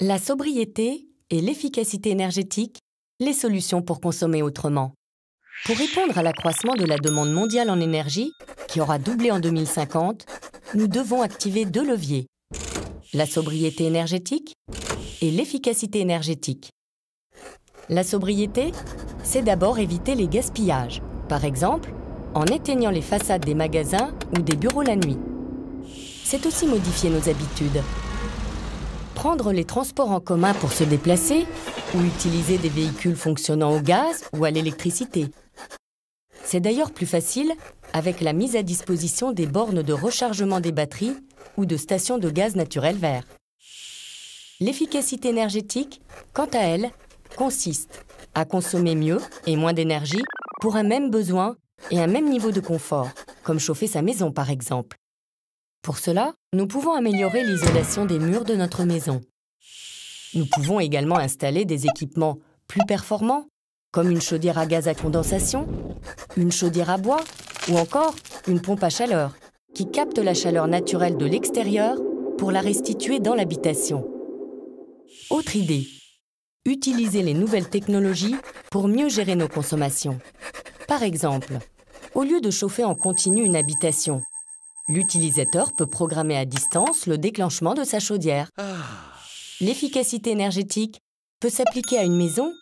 La sobriété et l'efficacité énergétique, les solutions pour consommer autrement. Pour répondre à l'accroissement de la demande mondiale en énergie, qui aura doublé en 2050, nous devons activer deux leviers, la sobriété énergétique et l'efficacité énergétique. La sobriété, c'est d'abord éviter les gaspillages, par exemple en éteignant les façades des magasins ou des bureaux la nuit. C'est aussi modifier nos habitudes. Prendre les transports en commun pour se déplacer ou utiliser des véhicules fonctionnant au gaz ou à l'électricité. C'est d'ailleurs plus facile avec la mise à disposition des bornes de rechargement des batteries ou de stations de gaz naturel vert. L'efficacité énergétique, quant à elle, consiste à consommer mieux et moins d'énergie pour un même besoin et un même niveau de confort, comme chauffer sa maison par exemple. Pour cela, nous pouvons améliorer l'isolation des murs de notre maison. Nous pouvons également installer des équipements plus performants, comme une chaudière à gaz à condensation, une chaudière à bois ou encore une pompe à chaleur, qui capte la chaleur naturelle de l'extérieur pour la restituer dans l'habitation. Autre idée, utiliser les nouvelles technologies pour mieux gérer nos consommations. Par exemple, au lieu de chauffer en continu une habitation, l'utilisateur peut programmer à distance le déclenchement de sa chaudière. L'efficacité énergétique peut s'appliquer à une maison,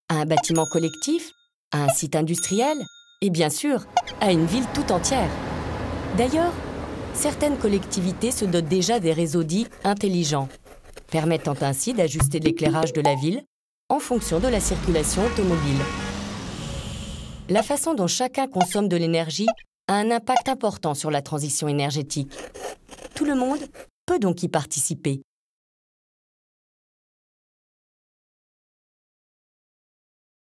à un bâtiment collectif, à un site industriel et bien sûr, à une ville tout entière. D'ailleurs, certaines collectivités se dotent déjà des réseaux dits intelligents, permettant ainsi d'ajuster l'éclairage de la ville en fonction de la circulation automobile. La façon dont chacun consomme de l'énergie a un impact important sur la transition énergétique. Tout le monde peut donc y participer.